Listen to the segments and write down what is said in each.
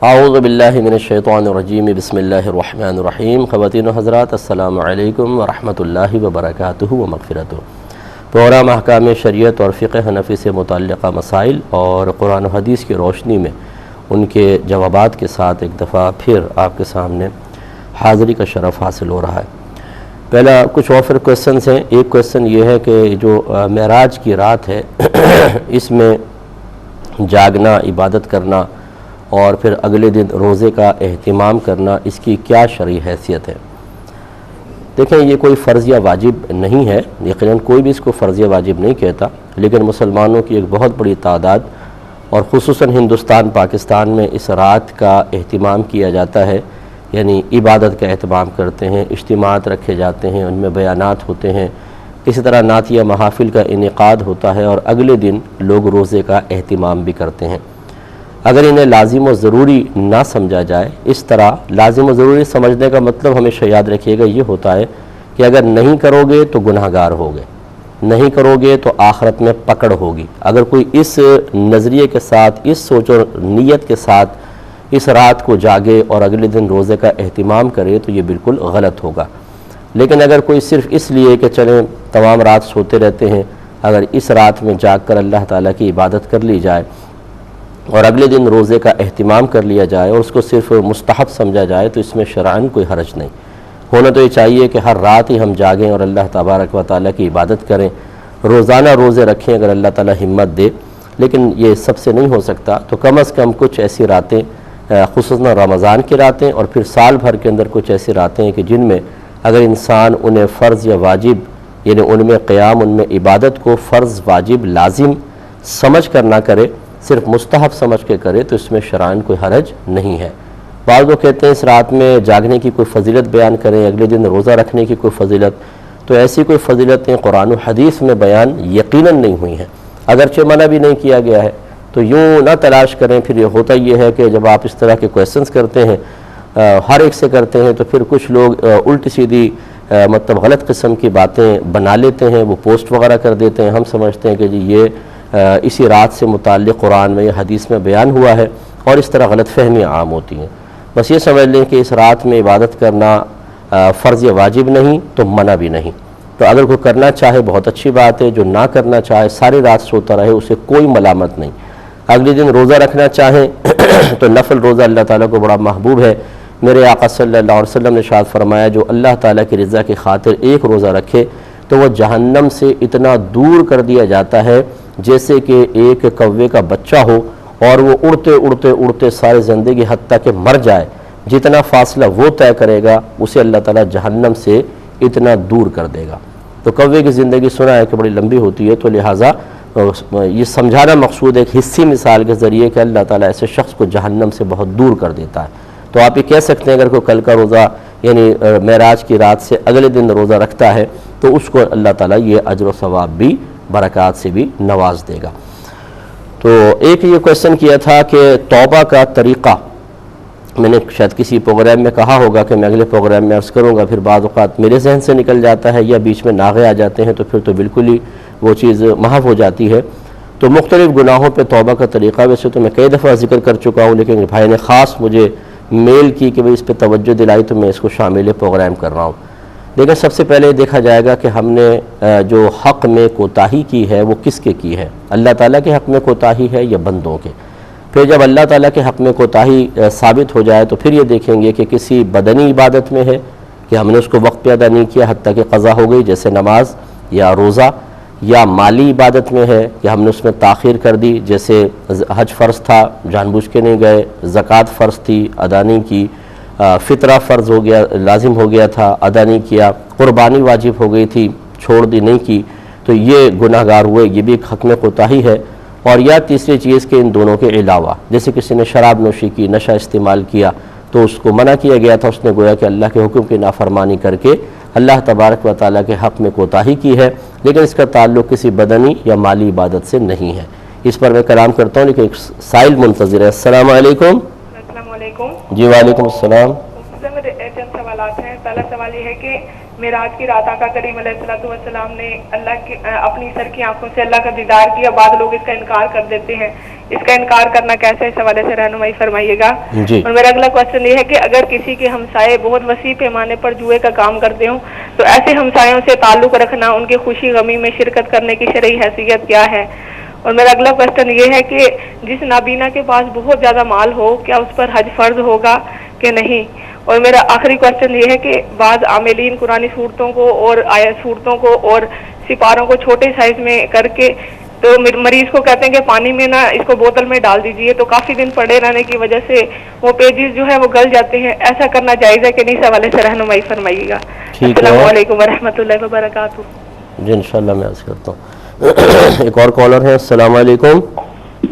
اعوذ باللہ من الشیطان الرجیم بسم اللہ الرحمن الرحیم۔ خواتین و حضرات السلام علیکم ورحمۃ اللہ وبرکاتہ و مغفرتہ۔ پروگرام احکام شریعت اور فقہ حنفی سے متعلقہ مسائل اور قرآن و حدیث کی روشنی میں ان کے جوابات کے ساتھ ایک دفعہ پھر آپ کے سامنے حاضری کا شرف حاصل ہو رہا ہے۔ پہلا کچھ اور پھر کویسچنز ہیں۔ ایک کویسچن یہ ہے کہ جو معراج کی رات ہے اس میں جاگنا، عبادت کرنا اور پھر اگلے دن روزے کا اہتمام کرنا، اس کی کیا شرعی حیثیت ہے؟ دیکھیں، یہ کوئی فرض یا واجب نہیں ہے، یقیناً کوئی بھی اس کو فرض یا واجب نہیں کہتا، لیکن مسلمانوں کی ایک بہت بڑی تعداد اور خصوصاً ہندوستان پاکستان میں اس رات کا اہتمام کیا جاتا ہے، یعنی عبادت کا اہتمام کرتے ہیں، اجتماعات رکھے جاتے ہیں، ان میں بیانات ہوتے ہیں، اسی طرح نعتیہ محافل کا انعقاد ہوتا ہے اور اگلے دن لوگ روزے کا اہتمام بھی کرتے ہیں۔ اگر انہیں لازم و ضروری نہ سمجھا جائے، اس طرح لازم و ضروری سمجھنے کا مطلب ہمیشہ یاد رکھیے گا یہ ہوتا ہے کہ اگر نہیں کرو گے تو گناہ گار ہوگے، نہیں کرو گے تو آخرت میں پکڑ ہوگی۔ اگر کوئی اس نظریے کے ساتھ، اس سوچ اور نیت کے ساتھ اس رات کو جاگے اور اگلے دن روزے کا اہتمام کرے تو یہ بالکل غلط ہوگا۔ لیکن اگر کوئی صرف اس لیے کہ چلیں تمام رات سوتے رہتے ہیں، اگر اس رات میں جاگ کر اللہ تعالیٰ کی عبادت کر لی جائے اور اگلے دن روزے کا اہتمام کر لیا جائے اور اس کو صرف مستحب سمجھا جائے تو اس میں شرعاً کوئی حرج نہیں۔ ہونا تو یہ چاہیے کہ ہر رات ہی ہم جاگیں اور اللہ تبارک و تعالیٰ کی عبادت کریں، روزانہ روزے رکھیں اگر اللہ تعالیٰ ہمت دے، لیکن یہ سب سے نہیں ہو سکتا تو کم از کم کچھ ایسی راتیں، خصوصاً رمضان کی راتیں اور پھر سال بھر کے اندر کچھ ایسی راتیں ہیں کہ جن میں اگر انسان انہیں فرض یا واجب، یعنی ان میں قیام، ان میں عبادت کو فرض، واجب، لازم سمجھ کر نہ کرے، صرف مستحب سمجھ کے کرے تو اس میں شرعاً کوئی حرج نہیں ہے۔ بعض لوگ کہتے ہیں اس رات میں جاگنے کی کوئی فضیلت بیان کریں، اگلے دن روزہ رکھنے کی کوئی فضیلت، تو ایسی کوئی فضیلتیں قرآن و حدیث میں بیان یقیناً نہیں ہوئی ہیں، اگرچہ منع بھی نہیں کیا گیا ہے، تو یوں نہ تلاش کریں۔ پھر یہ ہوتا یہ ہے کہ جب آپ اس طرح کے کویسچنز کرتے ہیں، ہر ایک سے کرتے ہیں، تو پھر کچھ لوگ الٹی سیدھی مطلب غلط قسم کی باتیں بنا لیتے ہیں، وہ پوسٹ وغیرہ کر دیتے ہیں، ہم سمجھتے ہیں کہ جی یہ اسی رات سے متعلق قرآن میں یا حدیث میں بیان ہوا ہے، اور اس طرح غلط فہمیاں عام ہوتی ہیں۔ بس یہ سمجھ لیں کہ اس رات میں عبادت کرنا فرض یا واجب نہیں تو منع بھی نہیں، تو اگر کوئی کرنا چاہے بہت اچھی بات ہے، جو نہ کرنا چاہے ساری رات سوتا رہے اسے کوئی ملامت نہیں۔ اگلے دن روزہ رکھنا چاہیں تو نفل روزہ اللہ تعالیٰ کو بڑا محبوب ہے۔ میرے آقا صلی اللہ علیہ وسلم نے ارشاد فرمایا جو اللہ تعالیٰ کی رضا کی خاطر ایک روزہ رکھے تو وہ جہنم سے اتنا دور کر دیا جاتا ہے جیسے کہ ایک کوے کا بچہ ہو اور وہ اڑتے اڑتے اڑتے ساری زندگی حتیٰ کہ مر جائے، جتنا فاصلہ وہ طے کرے گا اسے اللہ تعالیٰ جہنم سے اتنا دور کر دے گا۔ تو کوے کی زندگی سنا ہے کہ بڑی لمبی ہوتی ہے، تو لہٰذا یہ سمجھانا مقصود ہے ایک حصی مثال کے ذریعے کہ اللہ تعالیٰ ایسے شخص کو جہنم سے بہت دور کر دیتا ہے۔ تو آپ یہ کہہ سکتے ہیں اگر کوئی کل کا روزہ یعنی معراج کی رات سے اگلے دن روزہ رکھتا ہے تو اس کو اللہ تعالیٰ یہ اجر و ثواب بھی، برکات سے بھی نواز دے گا۔ تو ایک یہ کویسچن کیا تھا کہ توبہ کا طریقہ، میں نے شاید کسی پروگرام میں کہا ہوگا کہ میں اگلے پروگرام میں عرض کروں گا، پھر بعض اوقات میرے ذہن سے نکل جاتا ہے یا بیچ میں ناغے آ جاتے ہیں تو پھر تو بالکل ہی وہ چیز محو ہو جاتی ہے۔ تو مختلف گناہوں پہ توبہ کا طریقہ ویسے تو میں کئی دفعہ ذکر کر چکا ہوں، لیکن بھائی نے خاص مجھے میل کی کہ اس پہ توجہ دلائی تو میں اس کو شامل پروگرام کر رہا ہوں۔ لیکن سب سے پہلے دیکھا جائے گا کہ ہم نے جو حق میں کوتاہی کی ہے وہ کس کے کی ہے، اللہ تعالیٰ کے حق میں کوتاہی ہے یا بندوں کے؟ پھر جب اللہ تعالیٰ کے حق میں کوتاہی ثابت ہو جائے تو پھر یہ دیکھیں گے کہ کسی بدنی عبادت میں ہے کہ ہم نے اس کو وقت پہ ادا نہیں کیا حتیٰ کہ قضا ہو گئی جیسے نماز یا روزہ، یا مالی عبادت میں ہے کہ ہم نے اس میں تاخیر کر دی جیسے حج فرض تھا جان بوجھ کے نہیں گئے، زکوٰۃ فرض تھی ادا نہیں کی، فطرہ فرض ہو گیا، لازم ہو گیا تھا ادا نہیں کیا، قربانی واجب ہو گئی تھی چھوڑ دی نہیں کی، تو یہ گناہ گار ہوئے، یہ بھی ایک حق میں کوتاہی ہے۔ اور یا تیسری چیز کہ ان دونوں کے علاوہ جیسے کسی نے شراب نوشی کی، نشہ استعمال کیا تو اس کو منع کیا گیا تھا، اس نے گویا کہ اللہ کے حکم کی نافرمانی کر کے اللہ تبارک و تعالیٰ کے حق میں کوتاہی کی ہے، لیکن اس کا تعلق کسی بدنی یا مالی عبادت سے نہیں ہے۔ اس پر میں کلام کرتا ہوں لیکن ایک سائل منتظر ہے۔ السلام علیکم۔ السلام علیکم۔ جی وعلیکم السلام۔ سر میرے چند سوالات ہیں۔ پہلا سوال یہ ہے کہ معراج کی رات آقا کریم علیہ الصلوۃ والسلام نے اللہ کے اپنی سر کی آنکھوں سے اللہ کا دیدار کیا. بعض لوگ اس کا انکار کر دیتے ہیں, اس کا انکار کرنا کیسا ہے, اس حوالے سے رہنمائی فرمائیے گا. اور میرا اگلا کوشچن یہ ہے کہ اگر کسی کے ہمسائے بہت وسیع پیمانے پر جوئے کا کام کرتے ہوں تو ایسے ہمسایوں سے تعلق رکھنا, ان کی خوشی غمی میں شرکت کرنے کی شرعی حیثیت کیا ہے؟ اور میرا اگلا کوشچن یہ ہے کہ جس نابینا کے پاس بہت زیادہ مال ہو کیا اس پر حج فرض ہوگا کہ نہیں؟ اور میرا آخری کوشچن یہ ہے کہ بعض عاملین قرآنی صورتوں کو اور آیت صورتوں کو اور سپاروں کو چھوٹے سائز میں کر کے تو مریض کو کہتے ہیں کہ پانی میں نہ اس کو بوتل میں ڈال دیجئے, تو کافی دن پڑے رہنے کی وجہ سے وہ پیجز جو ہے وہ گل جاتے ہیں. ایسا کرنا جائز ہے کہ نہیں, اس حوالے سے رہنمائی فرمائیے گا. السلام علیکم ورحمۃ اللہ وبرکاتہ. جی انشاءاللہ میں عرض کرتا ہوں. ایک اور کالر ہے. السلام علیکم.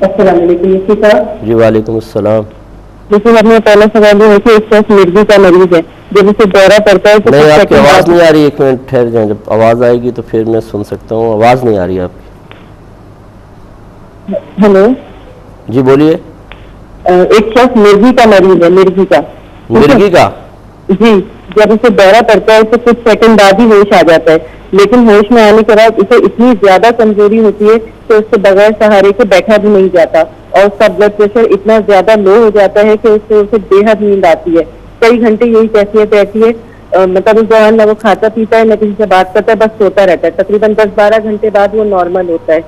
السلام علیکم. جی وعلیکم السلام. جیسے اپنا پہلا سوال یہ ہے کہ اس شخص مرغی کا مریض ہے, جب اسے دورہ پڑتا ہے تو نہیں, آپ کی آواز نہیں آ رہی, ایک منٹ ٹھہر جائیں, جب آواز آئے گی تو پھر میں سن سکتا ہوں. آواز نہیں آ رہی آپ کی. ہیلو جی بولیے. ایک شخص مرغی کا مریض ہے. مرغی کا جی, جب اسے دورہ پڑتا ہے تو کچھ سیکنڈ بعد ہی ہوش آ جاتا ہے, لیکن ہوش میں آنے کے بعد اسے اتنی زیادہ کمزوری ہوتی ہے کہ اس سے بغیر سہارے کے بیٹھا بھی نہیں جاتا, اور اس کا بلڈ پریشر اتنا زیادہ لو ہو جاتا ہے کہ اس سے اسے بے حد نیند آتی ہے. کئی گھنٹے یہی کیفیت رہتی ہے, مطلب اس دوران نہ وہ کھاتا پیتا ہے نہ کسی سے بات کرتا ہے, بس سوتا رہتا ہے. تقریباً 10-12 گھنٹے بعد وہ نارمل ہوتا ہے.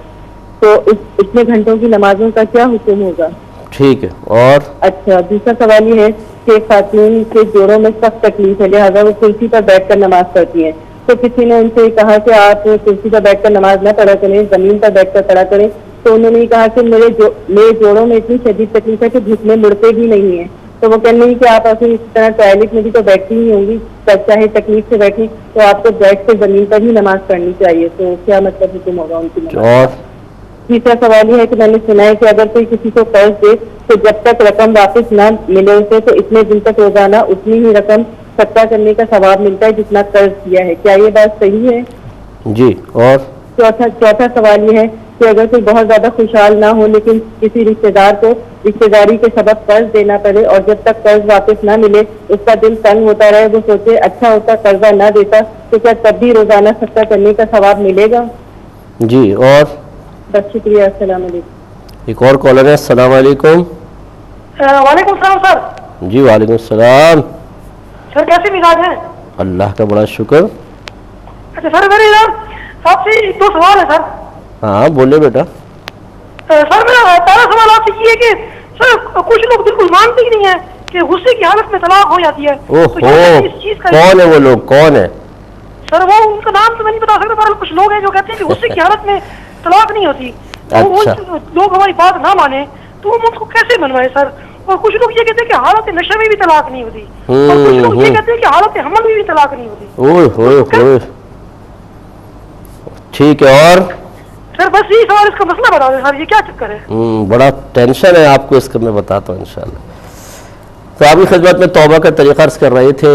تو اتنے گھنٹوں کی نمازوں کا کیا حکم ہوگا؟ ٹھیک ہے. اور اچھا, دوسرا سوال یہ ہے کہ خاتون کے جوڑوں میں سخت تکلیف ہے, لہٰذا وہ کرسی پر بیٹھ کر نماز پڑھتی ہیں. تو کسی نے ان سے کہا کہ آپ کرسی پر بیٹھ کر نماز نہ پڑھا کریں, زمین پر بیٹھ کر پڑھا کریں. تو انہوں نے کہا کہ میرے جوڑوں میں اتنی شدید تکلیف ہے کہ گھٹنے مڑتے بھی نہیں ہیں. تو وہ کہنے لگی کہ آپ ایسے اس طرح ٹوائلٹ میں بھی تو بیٹھتی ہی ہوں گی, چاہے تکلیف سے بیٹھی, تو آپ کو بیٹھ کے زمین پر ہی نماز پڑھنی چاہیے. تو کیا مطلب حکم ہوگا ان کی نماز؟ تیسرا سوال یہ ہے کہ میں نے سنا ہے کہ اگر کوئی کسی کو قرض دے تو جب تک رقم واپس نہ ملے اسے تو اتنے دن تک روزانہ اتنی ہی رقم صدقہ کرنے کا ثواب ملتا ہے جتنا قرض کیا ہے. کیا یہ بات صحیح ہے؟ جی. اور چوتھا سوال یہ ہے کہ اگر کوئی بہت زیادہ خوشحال نہ ہو لیکن کسی رشتے دار کو رشتے داری کے سبب قرض دینا پڑے, اور جب تک قرض واپس نہ ملے اس کا دل تنگ ہوتا رہے, وہ سوچے اچھا ہوتا قرضہ نہ دیتا, تو کیا تب بھی روزانہ صدقہ کرنے کا ثواب ملے گا؟ جی. اور بس شکریہ. السلام علیکم. ایک اور کالر ہے. السلام علیکم. وعلیکم السلام سر. جی وعلیکم السلام. سر کیسے مزاج ہیں؟ اللہ کا بڑا شکر. اچھا سر, میرے آپ سے 2 سوال ہے سر. ہاں بولے بیٹا. سر میرا پہلا سوال آپ سے یہ ہے کہ سر کچھ لوگ بالکل مانتے ہی نہیں ہیں کہ غصے کی حالت میں طلاق ہو جاتی ہے. کون ہے وہ لوگ, کون ہے سر؟ وہ ان کا نام تو میں نہیں بتا سکتا, پر کچھ لوگ ہیں جو کہتے ہیں کہ غصے کی حالت میں طلاق نہیں ہوتی. لوگ ہماری بات نہ مانے تو ہم ان کو کیسے منوائیں سر؟ اور کچھ لوگ یہ کہتے ہیں کہ حالت نشے میں بھی طلاق نہیں ہوتی, اور کچھ لوگ یہ کہتے ہیں کہ حالت حمل میں بھی طلاق نہیں ہوتی. ٹھیک ہے. اور سر بس یہی سوال, اس کا مسئلہ بتا دیں سر, یہ کیا چکر ہے؟ بڑا ٹینشن ہے آپ کو, اس کا میں بتاتا ہوں انشاءاللہ. تو آپ کی خدمت میں توبہ کا طریقہ عرض کر رہے تھے.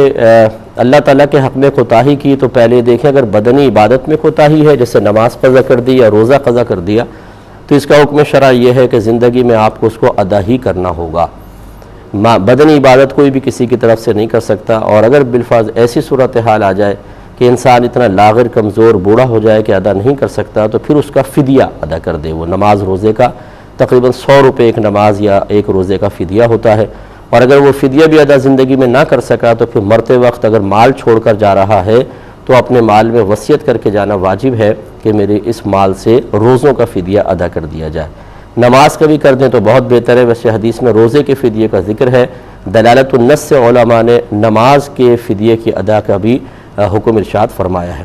اللہ تعالیٰ کے حق میں کوتاہی کی تو پہلے دیکھیں, اگر بدنی عبادت میں کوتاہی ہے جیسے نماز قضا کر دی یا روزہ قضا کر دیا, تو اس کا حکم شرع یہ ہے کہ زندگی میں آپ کو اس کو ادا ہی کرنا ہوگا. بدنی عبادت کوئی بھی کسی کی طرف سے نہیں کر سکتا. اور اگر بالفاظ ایسی صورتحال آ جائے کہ انسان اتنا لاغر کمزور بوڑھا ہو جائے کہ ادا نہیں کر سکتا, تو پھر اس کا فدیہ ادا کر دے. وہ نماز روزے کا تقریباً 100 روپے ایک نماز یا ایک روزے کا فدیہ ہوتا ہے. اور اگر وہ فدیہ بھی ادا زندگی میں نہ کر سکا تو پھر مرتے وقت اگر مال چھوڑ کر جا رہا ہے تو اپنے مال میں وصیت کر کے جانا واجب ہے کہ میرے اس مال سے روزوں کا فدیہ ادا کر دیا جائے. نماز کا بھی کر دیں تو بہت بہتر ہے. ویسے حدیث میں روزے کے فدیے کا ذکر ہے. دلالت النص سے علماء نے نماز کے فدیے کی ادا کا بھی حکم ارشاد فرمایا ہے.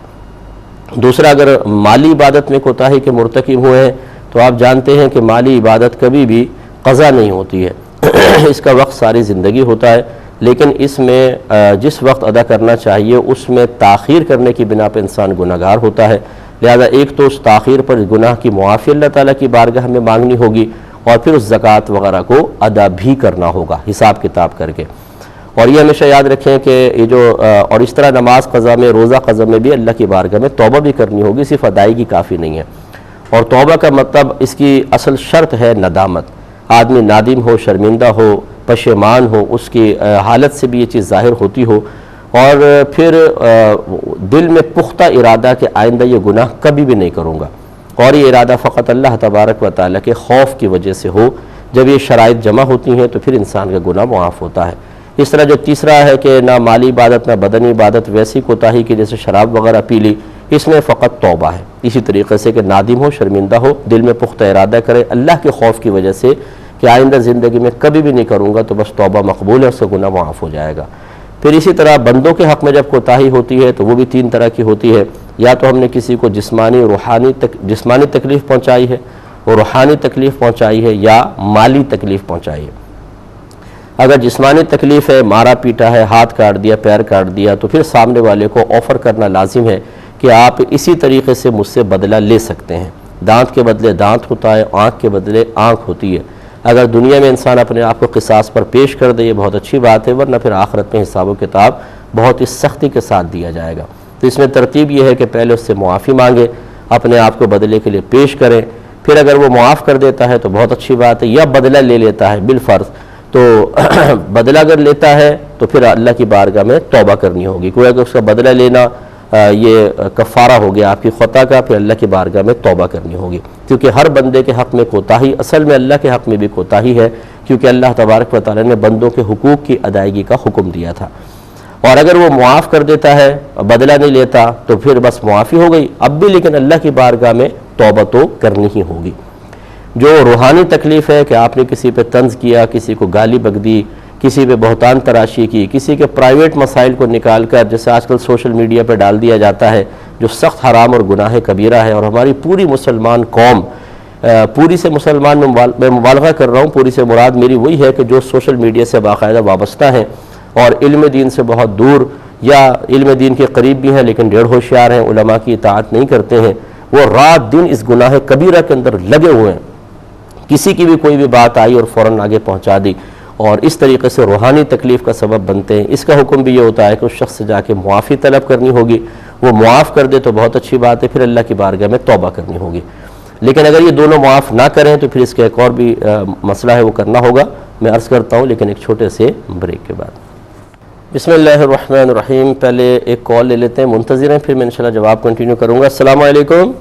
دوسرا, اگر مالی عبادت میں کوتاہی کے مرتکب ہوئے ہیں تو آپ جانتے ہیں کہ مالی عبادت کبھی بھی قضا نہیں ہوتی ہے. اس کا وقت ساری زندگی ہوتا ہے, لیکن اس میں جس وقت ادا کرنا چاہیے اس میں تاخیر کرنے کی بنا پہ انسان گناہگار ہوتا ہے. لہذا ایک تو اس تاخیر پر گناہ کی معافی اللہ تعالیٰ کی بارگاہ میں مانگنی ہوگی, اور پھر اس زکوٰۃ وغیرہ کو ادا بھی کرنا ہوگا حساب کتاب کر کے. اور یہ ہمیشہ یاد رکھیں کہ یہ جو اور اس طرح نماز قضا میں, روزہ قضا میں بھی اللہ کی بارگاہ میں توبہ بھی کرنی ہوگی, صرف ادائیگی کافی نہیں ہے. اور توبہ کا مطلب اس کی اصل شرط ہے ندامت. آدمی نادم ہو, شرمندہ ہو, پشیمان ہو, اس کی حالت سے بھی یہ چیز ظاہر ہوتی ہو. اور پھر دل میں پختہ ارادہ کہ آئندہ یہ گناہ کبھی بھی نہیں کروں گا، اور یہ ارادہ فقط اللہ تبارک و تعالیٰ کے خوف کی وجہ سے ہو، جب یہ شرائط جمع ہوتی ہیں تو پھر انسان کا گناہ معاف ہوتا ہے۔ اس طرح جو تیسرا ہے کہ نہ مالی عبادت نہ بدنی عبادت، ویسی کوتاہی کی جیسے شراب وغیرہ پی لی، اس میں فقط توبہ ہے۔ اسی طریقے سے کہ نادم ہو، شرمندہ ہو، دل میں پختہ ارادہ کرے اللہ کے خوف کی وجہ سے کہ آئندہ زندگی میں کبھی بھی نہیں کروں گا، تو بس توبہ مقبول ہے، اس کا گناہ معاف ہو جائے گا۔ پھر اسی طرح بندوں کے حق میں جب کوتاہی ہوتی ہے تو وہ بھی تین طرح کی ہوتی ہے، یا تو ہم نے کسی کو جسمانی تکلیف پہنچائی ہے، اور روحانی تکلیف پہنچائی ہے، یا مالی تکلیف پہنچائی ہے۔ اگر جسمانی تکلیف ہے، مارا پیٹا ہے، ہاتھ کاٹ دیا، پیر کاٹ دیا، تو پھر سامنے والے کو آفر کرنا لازم ہے کہ آپ اسی طریقے سے مجھ سے بدلہ لے سکتے ہیں۔ دانت کے بدلے دانت ہوتا ہے، آنکھ کے بدلے آنکھ ہوتی ہے۔ اگر دنیا میں انسان اپنے آپ کو قصاص پر پیش کر دے یہ بہت اچھی بات ہے، ورنہ پھر آخرت میں حساب و کتاب بہت ہی سختی کے ساتھ دیا جائے گا۔ تو اس میں ترتیب یہ ہے کہ پہلے اس سے معافی مانگے، اپنے آپ کو بدلے کے لیے پیش کریں، پھر اگر وہ معاف کر دیتا ہے تو بہت اچھی بات ہے، یا بدلہ لے لیتا ہے بالفرض، تو بدلہ اگر لیتا ہے تو پھر اللہ کی بارگاہ میں توبہ کرنی ہوگی، کوئی اگر اس کا بدلہ لینا یہ کفارہ ہو گیا آپ کی خطا کا، پھر اللہ کی بارگاہ میں توبہ کرنی ہوگی، کیونکہ ہر بندے کے حق میں کوتاہی اصل میں اللہ کے حق میں بھی کوتاہی ہے، کیونکہ اللہ تبارک و تعالیٰ نے بندوں کے حقوق کی ادائیگی کا حکم دیا تھا۔ اور اگر وہ معاف کر دیتا ہے، بدلہ نہیں لیتا، تو پھر بس معافی ہو گئی، اب بھی لیکن اللہ کی بارگاہ میں توبہ تو کرنی ہی ہوگی۔ جو روحانی تکلیف ہے کہ آپ نے کسی پہ طنز کیا، کسی کو گالی بک دی، کسی پہ بہتان تراشی کی، کسی کے پرائیویٹ مسائل کو نکال کر جیسے آج کل سوشل میڈیا پہ ڈال دیا جاتا ہے، جو سخت حرام اور گناہ کبیرہ ہے، اور ہماری پوری مسلمان قوم، پوری سے مسلمان میں مبالغہ کر رہا ہوں، پوری سے مراد میری وہی ہے کہ جو سوشل میڈیا سے باقاعدہ وابستہ ہیں اور علم دین سے بہت دور یا علم دین کے قریب بھی ہیں لیکن ڈیڑھ ہوشیار ہیں، علماء کی اطاعت نہیں کرتے ہیں، وہ رات دن اس گناہ کبیرہ کے اندر لگے ہوئے ہیں۔ کسی کی بھی کوئی بھی بات آئی اور فوراً آگے پہنچا دی، اور اس طریقے سے روحانی تکلیف کا سبب بنتے ہیں۔ اس کا حکم بھی یہ ہوتا ہے کہ اس شخص سے جا کے معافی طلب کرنی ہوگی، وہ معاف کر دے تو بہت اچھی بات ہے، پھر اللہ کی بارگاہ میں توبہ کرنی ہوگی۔ لیکن اگر یہ دونوں معاف نہ کریں تو پھر اس کا ایک اور بھی مسئلہ ہے، وہ کرنا ہوگا، میں عرض کرتا ہوں لیکن ایک چھوٹے سے بریک کے بعد۔ بسم اللہ الرحمن الرحیم۔ پہلے ایک کال لے لیتے ہیں، منتظر ہیں، پھر میں انشاءاللہ جواب کنٹینیو کروں گا۔ السلام علیکم۔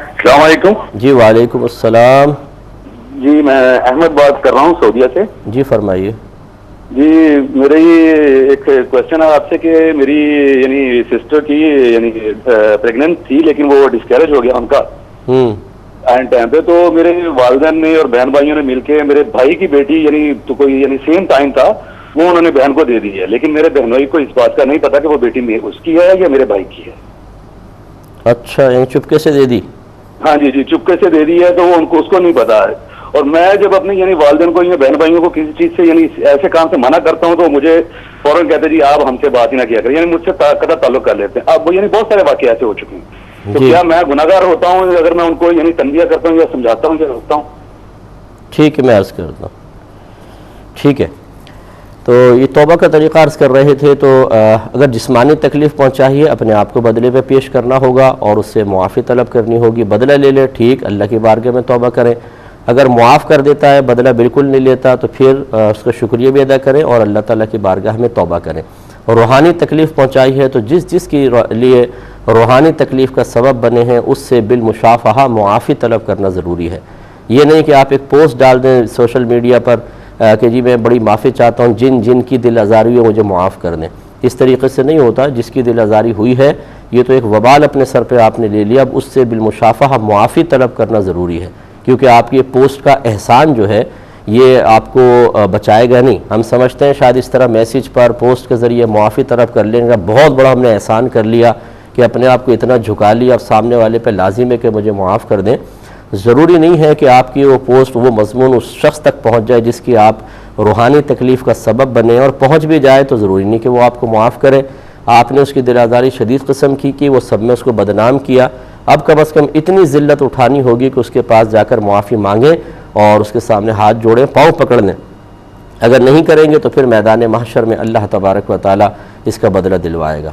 السلام علیکم۔ جی وعلیکم السلام۔ جی میں احمد بات کر رہا ہوں سعودیہ سے۔ جی فرمائیے۔ جی میرا یہ ایک کوشچن ہے آپ سے کہ میری یعنی سسٹر کی یعنی پریگننٹ تھی لیکن وہ ڈسکیریج ہو گیا ان کا اینڈ ٹائم پہ، تو میرے والدین نے اور بہن بھائیوں نے مل کے میرے بھائی کی بیٹی یعنی تو کوئی یعنی سیم ٹائم تھا وہ انہوں نے بہن کو دے دی ہے، لیکن میرے بہن بھائی کو اس بات کا نہیں پتا کہ وہ بیٹی اس کی ہے یا میرے بھائی کی ہے۔ اچھا، یعنی چپکے سے دے دی؟ ہاں جی جی چپکے سے دے دی ہے، تو وہ ان کو اس کو نہیں پتا ہے، اور میں جب اپنے یعنی والدین کو یا بہن بھائیوں کو کسی چیز سے یعنی ایسے کام سے منع کرتا ہوں تو مجھے فوراً کہتے ہیں جی آپ ہم سے بات ہی نہ کیا کریں، یعنی مجھ سے قطع تعلق کر لیتے ہیں۔ اب یعنی بہت سارے واقعے ایسے ہو چکے ہیں، تو کیا میں گناہگار ہوتا ہوں اگر میں ان کو یعنی تنبیہ کرتا ہوں یا سمجھاتا ہوں یا روکتا ہوں؟ ٹھیک ہے، میں عرض کرتا ہوں۔ ٹھیک ہے، تو یہ توبہ کا طریقہ عرض کر رہے تھے، تو اگر جسمانی تکلیف پہنچائی ہے اپنے آپ کو بدلے پہ پیش کرنا ہوگا اور اس سے معافی طلب کرنی ہوگی، بدلہ لے لے، ٹھیک، اللہ کی بارگاہ میں توبہ کریں۔ اگر معاف کر دیتا ہے، بدلہ بالکل نہیں لیتا، تو پھر اس کا شکریہ بھی ادا کریں اور اللہ تعالیٰ کی بارگاہ میں توبہ کریں۔ اور روحانی تکلیف پہنچائی ہے تو جس کے لیے روحانی تکلیف کا سبب بنے ہیں اس سے بالمشافہہ معافی طلب کرنا ضروری ہے۔ یہ نہیں کہ آپ ایک پوسٹ ڈال دیں سوشل میڈیا پر کہ جی میں بڑی معافی چاہتا ہوں، جن کی دل آزاری ہے مجھے معاف کر دیں، اس طریقے سے نہیں ہوتا۔ جس کی دل آزاری ہوئی ہے یہ تو ایک وبال اپنے سر پہ آپ نے لے لیا، اب اس سے بالمشافہہ معافی طلب کرنا ضروری ہے، کیونکہ آپ کی پوسٹ کا احسان جو ہے یہ آپ کو بچائے گا نہیں۔ ہم سمجھتے ہیں شاید اس طرح میسیج پر پوسٹ کے ذریعے معافی طلب کر لیں گے، بہت بڑا ہم نے احسان کر لیا کہ اپنے آپ کو اتنا جھکا لیا اور سامنے والے پہ لازم ہے کہ مجھے معاف کر دیں۔ ضروری نہیں ہے کہ آپ کی وہ پوسٹ وہ مضمون اس شخص تک پہنچ جائے جس کی آپ روحانی تکلیف کا سبب بنے، اور پہنچ بھی جائے تو ضروری نہیں کہ وہ آپ کو معاف کرے۔ آپ نے اس کی دل آزاری شدید قسم کی وہ سب میں اس کو بدنام کیا، اب کم از کم اتنی ذلت اٹھانی ہوگی کہ اس کے پاس جا کر معافی مانگیں اور اس کے سامنے ہاتھ جوڑیں، پاؤں پکڑ لیں۔ اگر نہیں کریں گے تو پھر میدان محشر میں اللہ تبارک و تعالیٰ اس کا بدلہ دلوائے گا۔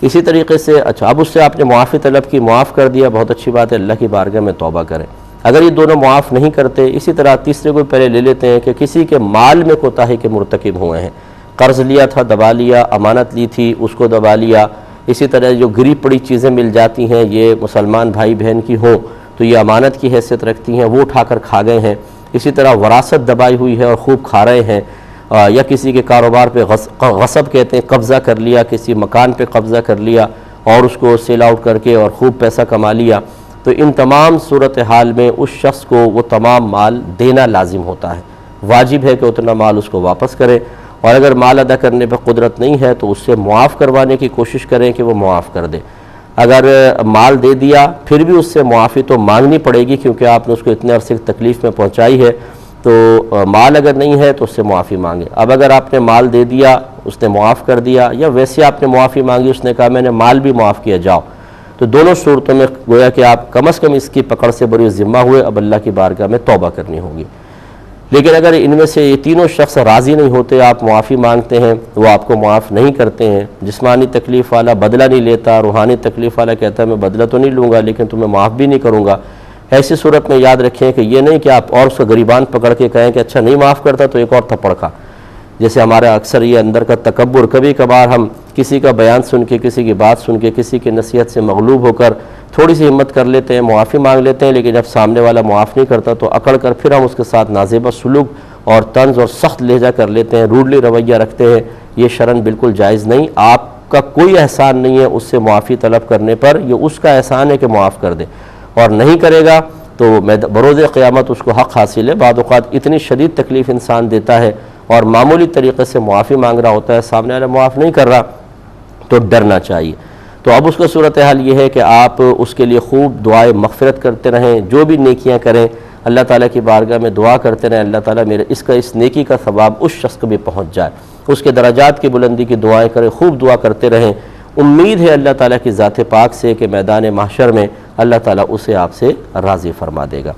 اسی طریقے سے اچھا اب اس سے آپ نے معافی طلب کی، معاف کر دیا، بہت اچھی بات ہے، اللہ کی بارگاہ میں توبہ کریں۔ اگر یہ دونوں معاف نہیں کرتے، اسی طرح تیسرے کو پہلے لے لیتے ہیں کہ کسی کے مال میں کوتاہی کے مرتکب ہوئے ہیں، قرض لیا تھا دبا لیا، امانت لی تھی اس کو دبا لیا، اسی طرح جو گری پڑی چیزیں مل جاتی ہیں یہ مسلمان بھائی بہن کی ہوں تو یہ امانت کی حیثیت رکھتی ہیں، وہ اٹھا کر کھا گئے ہیں۔ اسی طرح وراثت دبائی ہوئی ہے اور خوب کھا رہے ہیں، یا کسی کے کاروبار پہ غصب کہتے ہیں، قبضہ کر لیا، کسی مکان پہ قبضہ کر لیا اور اس کو سیل آؤٹ کر کے اور خوب پیسہ کما لیا، تو ان تمام صورتحال میں اس شخص کو وہ تمام مال دینا لازم ہوتا ہے، واجب ہے کہ اتنا مال اس کو واپس کرے، اور اگر مال ادا کرنے پہ قدرت نہیں ہے تو اس سے معاف کروانے کی کوشش کریں کہ وہ معاف کر دے۔ اگر مال دے دیا پھر بھی اس سے معافی تو مانگنی پڑے گی، کیونکہ آپ نے اس کو اتنے عرصے کی تکلیف میں پہنچائی ہے، تو مال اگر نہیں ہے تو اس سے معافی مانگے۔ اب اگر آپ نے مال دے دیا، اس نے معاف کر دیا، یا ویسے آپ نے معافی مانگی، اس نے کہا میں نے مال بھی معاف کیا جاؤ، تو دونوں صورتوں میں گویا کہ آپ کم از کم اس کی پکڑ سے بری ذمہ ہوئے، اب اللہ کی بارگاہ میں توبہ کرنی ہوگی۔ لیکن اگر ان میں سے یہ تینوں شخص راضی نہیں ہوتے، آپ معافی مانگتے ہیں وہ آپ کو معاف نہیں کرتے ہیں، جسمانی تکلیف والا بدلہ نہیں لیتا، روحانی تکلیف والا کہتا ہے میں بدلہ تو نہیں لوں گا لیکن تمہیں معاف بھی نہیں کروں گا، ایسی صورت میں یاد رکھیں کہ یہ نہیں کہ آپ اور اس کو گریبان پکڑ کے کہیں کہ اچھا نہیں معاف کرتا تو ایک اور تھپڑ کھا۔ جیسے ہمارا اکثر یہ اندر کا تکبر، کبھی کبھار ہم کسی کا بیان سن کے، کسی کی بات سن کے، کسی کی نصیحت سے مغلوب ہو کر تھوڑی سی ہمت کر لیتے ہیں، معافی مانگ لیتے ہیں، لیکن جب سامنے والا معاف نہیں کرتا تو اکڑ کر پھر ہم اس کے ساتھ نازیبہ سلوک اور طنز اور سخت لہجہ کر لیتے ہیں، روڈلی رویہ رکھتے ہیں۔ یہ شرعاً بالکل جائز نہیں، آپ کا کوئی احسان نہیں ہے اس سے معافی طلب کرنے پر، یہ اس کا احسان ہے کہ معاف کر دے، اور نہیں کرے گا تو بروز قیامت اس کو حق حاصل ہے۔ بعض اوقات اتنی شدید تکلیف انسان دیتا ہے اور معمولی طریقے سے معافی مانگ رہا ہوتا ہے، سامنے والا معاف نہیں کر رہا تو ڈرنا چاہیے۔ تو اب اس کا صورتحال یہ ہے کہ آپ اس کے لیے خوب دعائے مغفرت کرتے رہیں، جو بھی نیکیاں کریں اللہ تعالیٰ کی بارگاہ میں دعا کرتے رہیں اللہ تعالیٰ میرے اس نیکی کا ثواب اس شخص کو بھی پہنچ جائے، اس کے درجات کی بلندی کی دعائیں کریں، خوب دعا کرتے رہیں۔ امید ہے اللہ تعالیٰ کی ذات پاک سے کہ میدان محشر میں اللہ تعالیٰ اسے آپ سے راضی فرما دے گا۔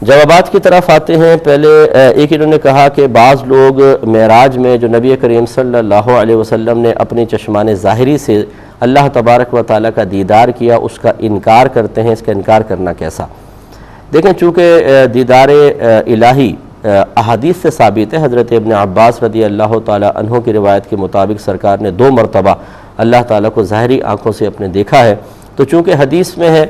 جوابات کی طرف آتے ہیں۔ پہلے ایک انہوں نے کہا کہ بعض لوگ معراج میں جو نبی کریم صلی اللہ علیہ وسلم نے اپنی چشمان ظاہری سے اللہ تبارک و تعالیٰ کا دیدار کیا اس کا انکار کرتے ہیں، اس کا انکار کرنا کیسا؟ دیکھیں چونکہ دیدار الہی احادیث سے ثابت ہے، حضرت ابن عباس رضی اللہ تعالیٰ عنہ کی روایت کے مطابق سرکار نے 2 مرتبہ اللہ تعالیٰ کو ظاہری آنکھوں سے اپنے دیکھا ہے، تو چونکہ حدیث میں ہے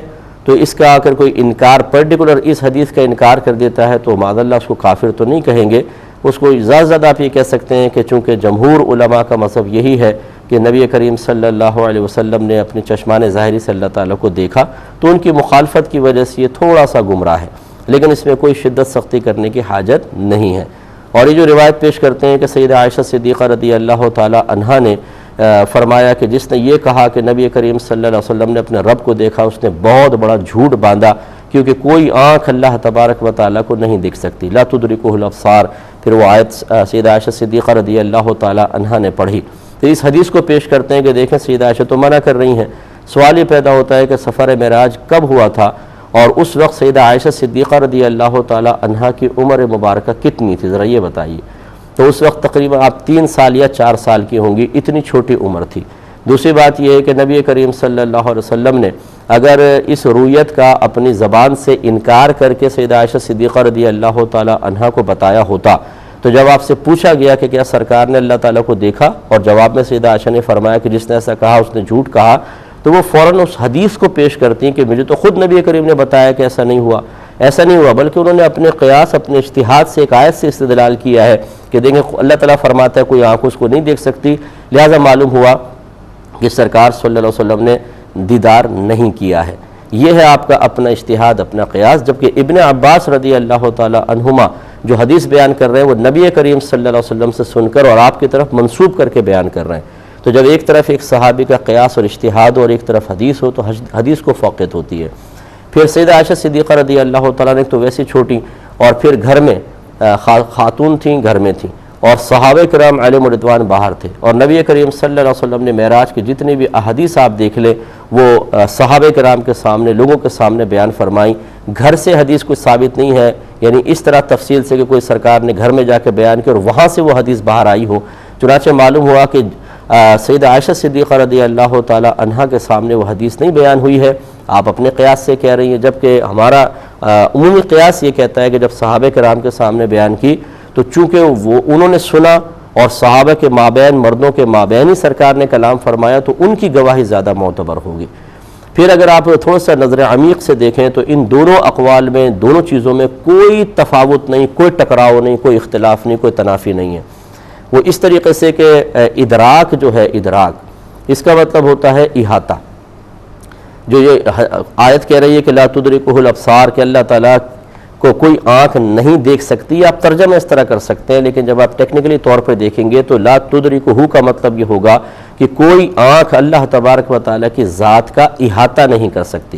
تو اس کا اگر کوئی انکار پرٹیکولر اس حدیث کا انکار کر دیتا ہے تو معاذ اللہ اس کو کافر تو نہیں کہیں گے، اس کو زیادہ زیادہ آپ یہ کہہ سکتے ہیں کہ چونکہ جمہور علماء کا مذہب یہی ہے کہ نبی کریم صلی اللہ علیہ وسلم نے اپنی چشمان ظاہری سے اللہ تعالیٰ کو دیکھا، تو ان کی مخالفت کی وجہ سے یہ تھوڑا سا گمراہ ہے، لیکن اس میں کوئی شدت سختی کرنے کی حاجت نہیں ہے۔ اور یہ جو روایت پیش کرتے ہیں کہ سیدہ عائشہ صدیقہ رضی اللہ تعالیٰ عنہا نے فرمایا کہ جس نے یہ کہا کہ نبی کریم صلی اللہ علیہ وسلم نے اپنے رب کو دیکھا اس نے بہت بڑا جھوٹ باندھا، کیونکہ کوئی آنکھ اللہ تبارک و تعالیٰ کو نہیں دیکھ سکتی، لا تدرکہ الابصار، پھر وہ آیت سیدہ عائشہ صدیقہ رضی اللہ تعالیٰ عنہا نے پڑھی۔ تو اس حدیث کو پیش کرتے ہیں کہ دیکھیں سیدہ عائشہ تو منع کر رہی ہیں، سوال یہ پیدا ہوتا ہے کہ سفر معراج کب ہوا تھا اور اس وقت سیدہ عائشہ صدیقہ رضی اللہ تعالیٰ عنہا کی عمر مبارکہ کتنی تھی، ذرا یہ بتائیے۔ تو اس وقت تقریباً آپ 3 سال یا 4 سال کی ہوں گی، اتنی چھوٹی عمر تھی۔ دوسری بات یہ ہے کہ نبی کریم صلی اللہ علیہ وسلم نے اگر اس رویت کا اپنی زبان سے انکار کر کے سیدہ عائشہ صدیقہ رضی اللہ تعالیٰ عنہا کو بتایا ہوتا تو جب آپ سے پوچھا گیا کہ کیا سرکار نے اللہ تعالیٰ کو دیکھا، اور جواب میں سیدہ عائشہ نے فرمایا کہ جس نے ایسا کہا اس نے جھوٹ کہا، تو وہ فوراً اس حدیث کو پیش کرتی ہیں کہ مجھے تو خود نبی کریم نے بتایا کہ ایسا نہیں ہوا، ایسا نہیں ہوا، بلکہ انہوں نے اپنے قیاس اپنے اجتہاد سے ایک آیت سے استدلال کیا ہے کہ دیکھیں اللہ تعالیٰ فرماتا ہے کوئی آنکھ اس کو نہیں دیکھ سکتی، لہٰذا معلوم ہوا کہ سرکار صلی اللہ علیہ وسلم نے دیدار نہیں کیا ہے۔ یہ ہے آپ کا اپنا اجتہاد، اپنا قیاس، جبکہ ابن عباس رضی اللہ تعالیٰ عنہما جو حدیث بیان کر رہے ہیں وہ نبی کریم صلی اللہ علیہ وسلم سے سن کر اور آپ کی طرف منسوب کر کے بیان کر رہے ہیں۔ تو جب ایک طرف ایک صحابی کا قیاس اور اجتہاد اور ایک طرف حدیث ہو تو حدیث کو فوقیت ہوتی ہے۔ پھر سیدہ عائشہ صدیقہ رضی اللہ تعالیٰ نے تو ویسی چھوٹی، اور پھر گھر میں خاتون تھیں، گھر میں تھیں، اور صحابہ کرام علیہم رضوان باہر تھے، اور نبی کریم صلی اللہ علیہ وسلم نے معراج کی جتنی بھی احادیث آپ دیکھ لیں وہ صحابہ کرام کے سامنے، لوگوں کے سامنے بیان فرمائیں۔ گھر سے حدیث کوئی ثابت نہیں ہے، یعنی اس طرح تفصیل سے کہ کوئی سرکار نے گھر میں جا کے بیان کیا اور وہاں سے وہ حدیث باہر آئی ہو۔ چنانچہ معلوم ہوا کہ سیدہ عائشہ صدیقہ رضی اللہ تعالیٰ عنہا کے سامنے وہ حدیث نہیں بیان ہوئی ہے، آپ اپنے قیاس سے کہہ رہی ہیں، جبکہ ہمارا عمومی قیاس یہ کہتا ہے کہ جب صحابہ کرام کے سامنے بیان کی تو چونکہ وہ انہوں نے سنا اور صحابہ کے مابین، مردوں کے مابین ہی سرکار نے کلام فرمایا تو ان کی گواہی زیادہ معتبر ہوگی۔ پھر اگر آپ تھوڑا سا نظر عمیق سے دیکھیں تو ان دونوں اقوال میں، دونوں چیزوں میں کوئی تفاوت نہیں، کوئی ٹکراؤ نہیں، کوئی اختلاف نہیں، کوئی تنافی نہیں ہے۔ وہ اس طریقے سے کہ ادراک جو ہے، ادراک اس کا مطلب ہوتا ہے احاطہ۔ جو یہ آیت کہہ رہی ہے کہ لا تدرکہ الابصار، کہ اللہ تعالیٰ کو کوئی آنکھ نہیں دیکھ سکتی، آپ ترجمہ اس طرح کر سکتے ہیں، لیکن جب آپ ٹیکنیکلی طور پر دیکھیں گے تو لا تدرکہ کا مطلب یہ ہوگا کہ کوئی آنکھ اللہ تبارک و تعالیٰ کی ذات کا احاطہ نہیں کر سکتی،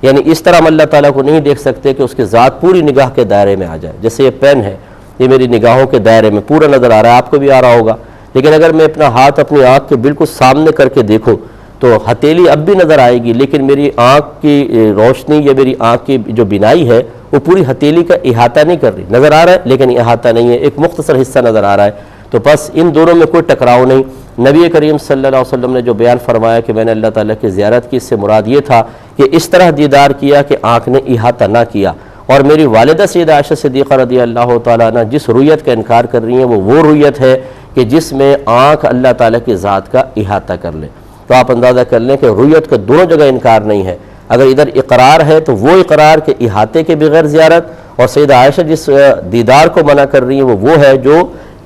یعنی اس طرح ہم اللہ تعالیٰ کو نہیں دیکھ سکتے کہ اس کی ذات پوری نگاہ کے دائرے میں آ جائے۔ جیسے یہ پین ہے، یہ میری نگاہوں کے دائرے میں پورا نظر آ رہا ہے، آپ کو بھی آ رہا ہوگا، لیکن اگر میں اپنا ہاتھ اپنی آنکھ کے بالکل سامنے کر کے دیکھوں تو ہتھیلی اب بھی نظر آئے گی، لیکن میری آنکھ کی روشنی یا میری آنکھ کی جو بینائی ہے وہ پوری ہتھیلی کا احاطہ نہیں کر رہی، نظر آ رہا ہے لیکن احاطہ نہیں ہے، ایک مختصر حصہ نظر آ رہا ہے۔ تو بس ان دونوں میں کوئی ٹکراؤ نہیں۔ نبی کریم صلی اللہ علیہ وسلم نے جو بیان فرمایا کہ میں نے اللہ تعالیٰ کی زیارت کی، اس سے مراد یہ تھا کہ اس طرح دیدار کیا کہ آنکھ نے احاطہ نہ کیا۔ اور میری والدہ سیدہ عائشہ صدیقہ رضی اللہ تعالیٰ عنہ جس رؤیت کا انکار کر رہی ہیں وہ رؤیت ہے کہ جس میں آنکھ اللہ تعالیٰ کی ذات کا احاطہ کر لے۔ تو آپ اندازہ کر لیں کہ رؤیت کا دونوں جگہ انکار نہیں ہے۔ اگر ادھر اقرار ہے تو وہ اقرار کے احاطے کے بغیر زیارت، اور سیدہ عائشہ جس دیدار کو منع کر رہی ہیں وہ ہے جو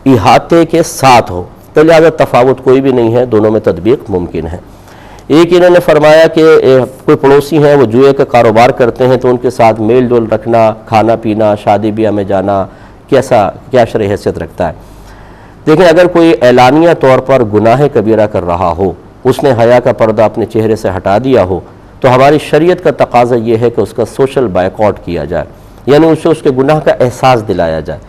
احاطے کے ساتھ ہو، تو لہذا تفاوت کوئی بھی نہیں ہے، دونوں میں تطبیق ممکن ہے۔ ایک انہوں نے فرمایا کہ کوئی پڑوسی ہیں وہ جوئے کا کاروبار کرتے ہیں تو ان کے ساتھ میل جول رکھنا، کھانا پینا، شادی بیاہ میں جانا کیا شرعی حیثیت رکھتا ہے؟ دیکھیں، اگر کوئی اعلانیہ طور پر گناہ کبیرہ کر رہا ہو، اس نے حیا کا پردہ اپنے چہرے سے ہٹا دیا ہو، تو ہماری شریعت کا تقاضا یہ ہے کہ اس کا سوشل بائیکاٹ کیا جائے، یعنی اسے اس کے گناہ کا احساس دلایا جائے،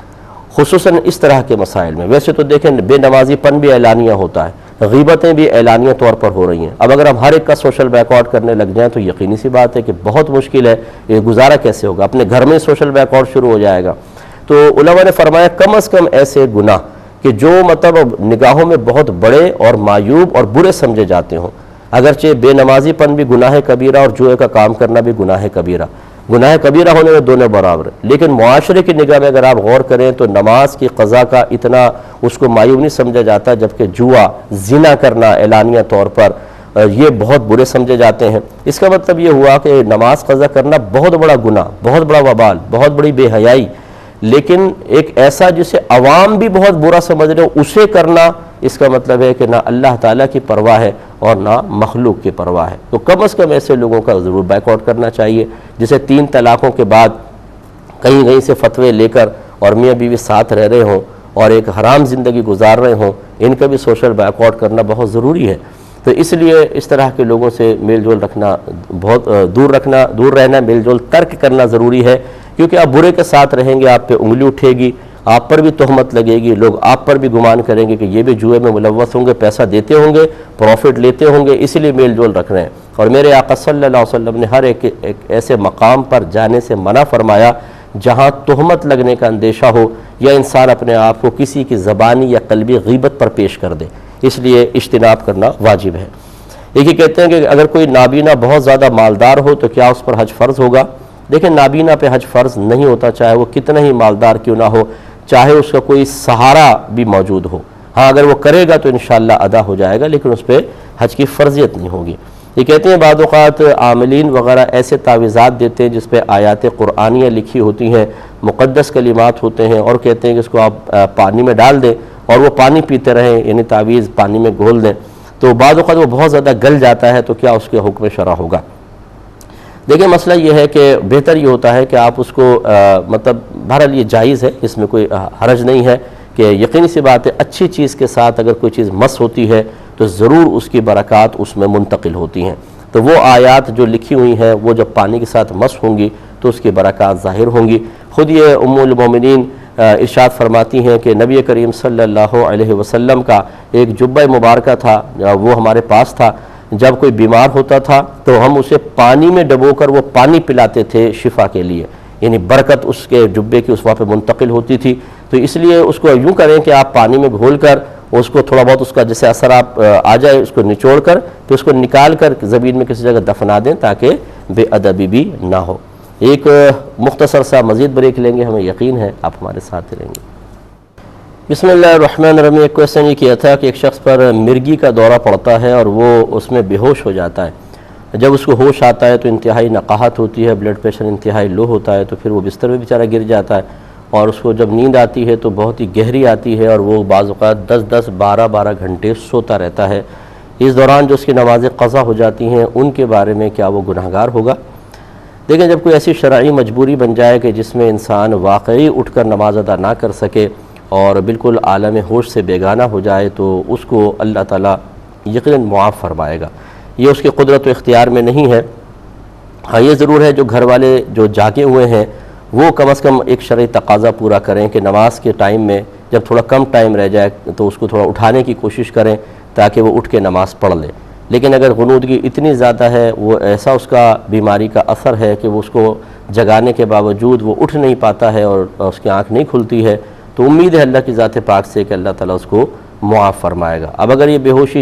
خصوصاً اس طرح کے مسائل میں۔ ویسے تو دیکھیں بے نمازی پن بھی اعلانیہ ہوتا ہے، غیبتیں بھی اعلانیہ طور پر ہو رہی ہیں۔ اب اگر ہم ہر ایک کا سوشل بائیکاٹ کرنے لگ جائیں تو یقینی سی بات ہے کہ بہت مشکل ہے، یہ گزارا کیسے ہوگا، اپنے گھر میں سوشل بائیکاٹ شروع ہو جائے گا۔ تو علماء نے فرمایا کم از کم ایسے گناہ کہ جو مطلب نگاہوں میں بہت بڑے اور معیوب اور برے سمجھے جاتے ہوں، اگرچہ بے نمازی پن بھی گناہ کبیرہ اور جوئے کا کام کرنا بھی گناہ کبیرہ ہونے میں دونوں برابر، لیکن معاشرے کی نگاہ میں اگر آپ غور کریں تو نماز کی قضا کا اتنا اس کو معیوب نہیں سمجھا جاتا، جبکہ جوا، زنا کرنا اعلانیہ طور پر یہ بہت برے سمجھے جاتے ہیں۔ اس کا مطلب یہ ہوا کہ نماز قضا کرنا بہت بڑا گناہ، بہت بڑا وبال، بہت بڑی بے حیائی، لیکن ایک ایسا جسے عوام بھی بہت برا سمجھ رہے ہو اسے کرنا، اس کا مطلب ہے کہ نہ اللہ تعالیٰ کی پرواہ ہے اور نہ مخلوق کی پرواہ ہے۔ تو کم از کم ایسے لوگوں کا ضرور بائیکاٹ کرنا چاہیے، جسے 3 طلاقوں کے بعد کہیں سے فتوے لے کر اور میاں بیوی ساتھ رہ رہے ہوں اور ایک حرام زندگی گزار رہے ہوں، ان کا بھی سوشل بائیکاٹ کرنا بہت ضروری ہے۔ تو اس لیے اس طرح کے لوگوں سے میل جول رکھنا بہت دور رہنا، میل جول ترک کرنا ضروری ہے، کیونکہ آپ برے کے ساتھ رہیں گے، آپ پہ انگلی اٹھے گی، آپ پر بھی تہمت لگے گی، لوگ آپ پر بھی گمان کریں گے کہ یہ بھی جوئے میں ملوث ہوں گے، پیسہ دیتے ہوں گے، پروفٹ لیتے ہوں گے، اسی لیے میل جول رکھ رہے ہیں۔ اور میرے آقا صلی اللہ علیہ وسلم نے ہر ایک ایسے مقام پر جانے سے منع فرمایا جہاں تہمت لگنے کا اندیشہ ہو یا انسان اپنے آپ کو کسی کی زبانی یا قلبی غیبت پر پیش کر دے، اس لیے اجتناب کرنا واجب ہے۔ ایک ہی کہتے ہیں کہ اگر کوئی نابینا بہت زیادہ مالدار ہو تو کیا اس پر حج فرض ہوگا؟ دیکھیں، نابینا پہ حج فرض نہیں ہوتا، چاہے وہ کتنا ہی مالدار کیوں نہ ہو، چاہے اس کا کوئی سہارا بھی موجود ہو۔ ہاں، اگر وہ کرے گا تو انشاءاللہ ادا ہو جائے گا، لیکن اس پہ حج کی فرضیت نہیں ہوگی۔ یہ کہتے ہیں بعض اوقات عاملین وغیرہ ایسے تعویذات دیتے ہیں جس پہ آیات قرآنیہ لکھی ہوتی ہیں، مقدس کلمات ہوتے ہیں، اور کہتے ہیں کہ اس کو آپ پانی میں ڈال دیں اور وہ پانی پیتے رہیں، یعنی تعویذ پانی میں گھول دیں، تو بعض اوقات وہ بہت زیادہ گل جاتا ہے، تو کیا اس کے حکم شرع ہوگا؟ دیکھیں، مسئلہ یہ ہے کہ بہتر یہ ہوتا ہے کہ آپ اس کو مطلب بہرحال یہ جائز ہے، اس میں کوئی حرج نہیں ہے کہ یقینی سی بات ہے اچھی چیز کے ساتھ اگر کوئی چیز مس ہوتی ہے تو ضرور اس کی برکات اس میں منتقل ہوتی ہیں، تو وہ آیات جو لکھی ہوئی ہیں وہ جب پانی کے ساتھ مس ہوں گی تو اس کی برکات ظاہر ہوں گی۔ خود یہ ام المومنین ارشاد فرماتی ہیں کہ نبی کریم صلی اللہ علیہ وسلم کا ایک جبہ مبارکہ تھا، وہ ہمارے پاس تھا، جب کوئی بیمار ہوتا تھا تو ہم اسے پانی میں ڈبو کر وہ پانی پلاتے تھے شفا کے لیے، یعنی برکت اس کے جبے کی اس وہاں پہ منتقل ہوتی تھی۔ تو اس لیے اس کو یوں کریں کہ آپ پانی میں گھول کر اس کو تھوڑا بہت اس کا جیسے اثر آپ آ جائے اس کو نچوڑ کر پھر اس کو نکال کر زمین میں کسی جگہ دفنا دیں تاکہ بے ادبی بھی نہ ہو۔ ایک مختصر سا مزید بریک لیں گے، ہمیں یقین ہے آپ ہمارے ساتھ رہیں گے۔ بسم اللہ الرحمن الرحیم. ایک کویسچن یہ کیا تھا کہ ایک شخص پر مرگی کا دورہ پڑتا ہے اور وہ اس میں بے ہوش ہو جاتا ہے. جب اس کو ہوش آتا ہے تو انتہائی نقاہت ہوتی ہے, بلڈ پریشر انتہائی لو ہوتا ہے, تو پھر وہ بستر میں بیچارہ گر جاتا ہے, اور اس کو جب نیند آتی ہے تو بہت ہی گہری آتی ہے, اور وہ بعض اوقات 10-10 12-12 گھنٹے سوتا رہتا ہے. اس دوران جو اس کی نمازیں قضا ہو جاتی ہیں, ان کے بارے میں کیا وہ گناہگار ہوگا؟ دیکھیں, جب کوئی ایسی شرعی مجبوری بن جائے کہ جس میں انسان واقعی اٹھ کر نماز ادا نہ کر سکے اور بالکل عالم ہوش سے بیگانہ ہو جائے, تو اس کو اللہ تعالیٰ یقیناً معاف فرمائے گا. یہ اس کی قدرت و اختیار میں نہیں ہے. ہاں یہ ضرور ہے جو گھر والے جو جاگے ہوئے ہیں وہ کم از کم ایک شرعی تقاضا پورا کریں کہ نماز کے ٹائم میں جب تھوڑا کم ٹائم رہ جائے تو اس کو تھوڑا اٹھانے کی کوشش کریں تاکہ وہ اٹھ کے نماز پڑھ لے. لیکن اگر غنودگی اتنی زیادہ ہے, وہ ایسا اس کا بیماری کا اثر ہے کہ وہ اس کو جگانے کے باوجود وہ اٹھ نہیں پاتا ہے اور اس کی آنکھ نہیں کھلتی ہے, تو امید ہے اللہ کی ذات پاک سے کہ اللہ تعالیٰ اس کو معاف فرمائے گا. اب اگر یہ بے ہوشی